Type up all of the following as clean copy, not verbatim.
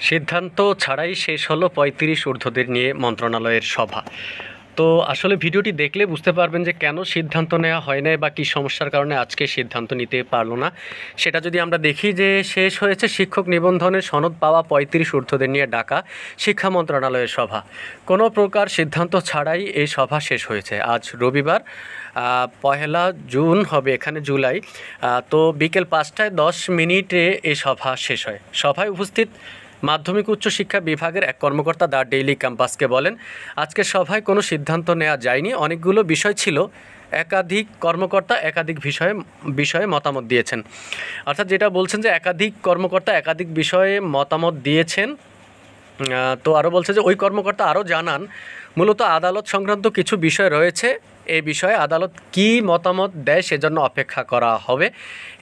সিদ্ধান্ত ছাড়াই শেষ হলো ৩৫ ঊর্ধ্বদের নিয়ে মন্ত্রণালয়ের সভা। তো আসলে ভিডিওটি দেখলে বুঝতে পারবেন যে কেন সিদ্ধান্ত নেওয়া হয় নাই বা কী সমস্যার কারণে আজকে সিদ্ধান্ত নিতে পারলো না। সেটা যদি আমরা দেখি যে শেষ হয়েছে শিক্ষক নিবন্ধনের সনদ পাওয়া ৩৫ ঊর্ধ্বদের নিয়ে ডাকা শিক্ষা মন্ত্রণালয়ের সভা। কোনো প্রকার সিদ্ধান্ত ছাড়াই এই সভা শেষ হয়েছে। আজ রবিবার ১ জুন হবে, এখানে জুলাই। তো বিকেল ৫টায় ১০ মিনিটে এই সভা শেষ হয়। সভায় উপস্থিত মাধ্যমিক উচ্চ শিক্ষা বিভাগের এক কর্মকর্তা দ্য ডেইলি ক্যাম্পাসকে বলেন, আজকের সভায় কোনো সিদ্ধান্ত নেওয়া যায়নি। অনেকগুলো বিষয় ছিল, একাধিক কর্মকর্তা একাধিক বিষয়ে মতামত দিয়েছেন। অর্থাৎ যেটা বলছেন যে একাধিক কর্মকর্তা একাধিক বিষয়ে মতামত দিয়েছেন। তো আরও বলছে যে ওই কর্মকর্তা আরও জানান, মূলত আদালত সংক্রান্ত কিছু বিষয় রয়েছে। এই বিষয়ে আদালত কী মতামত দেয় সেজন্য অপেক্ষা করা হবে,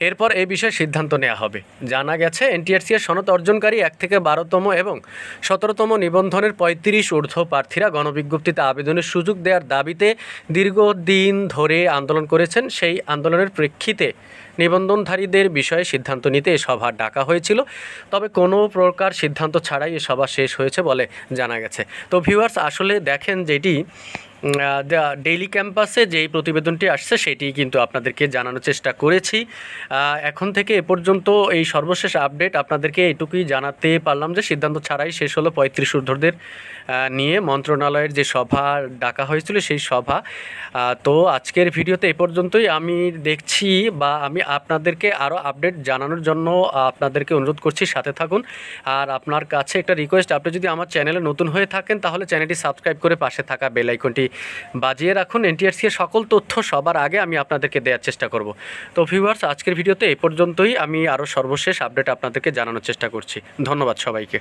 এরপর এই বিষয়ে সিদ্ধান্ত নেওয়া হবে। জানা গেছে এনটিআরসি এর সনদ অর্জনকারী ১ থেকে ১২তম এবং ১৭তম নিবন্ধনের ৩৫ ঊর্ধ্ব প্রার্থীরা গণবিজ্ঞপ্তিতে আবেদনের সুযোগ দেওয়ার দাবিতে দীর্ঘদিন ধরে আন্দোলন করেছেন। সেই আন্দোলনের প্রেক্ষিতে নিবন্ধনধারীদের বিষয়ে সিদ্ধান্ত নিতে এই সভা ডাকা হয়েছিল। তবে কোনো প্রকার সিদ্ধান্ত ছাড়াই এই সভা শেষ হয়েছে বলে জানা গেছে। তো ভিউয়ার্স, আসলে দেখেন যেটি ডেইলি ক্যাম্পাসে যেই প্রতিবেদনটি আসছে সেটি কিন্তু আপনাদেরকে জানানোর চেষ্টা করেছি। এখন থেকে এ পর্যন্ত এই সর্বশেষ আপডেট আপনাদেরকে এটুকুই জানাতে পারলাম যে সিদ্ধান্ত ছাড়াই শেষ হলো ৩৫ ঊর্ধ্বদের নিয়ে মন্ত্রণালয়ের যে সভা ডাকা হয়েছিল সেই সভা। তো আজকের ভিডিওতে এ পর্যন্তই। আমি দেখছি বা আমি আপনাদেরকে আরও আপডেট জানানোর জন্য আপনাদেরকে অনুরোধ করছি, সাথে থাকুন। আর আপনার কাছে একটা রিকোয়েস্ট, আপনি যদি আমার চ্যানেলে নতুন হয়ে থাকেন তাহলে চ্যানেলটি সাবস্ক্রাইব করে পাশে থাকা বেল আইকনটি বাজিয়ে রাখুন। এনটিআরসি এর সকল তথ্য সবার আগে আমি আপনাদেরকে দেওয়ার চেষ্টা করব। তো ভিউয়ার্স, আজকের ভিডিওতে এই পর্যন্তই। আমি আরও সর্বশেষ আপডেট আপনাদেরকে জানানোর চেষ্টা করছি। ধন্যবাদ সবাইকে।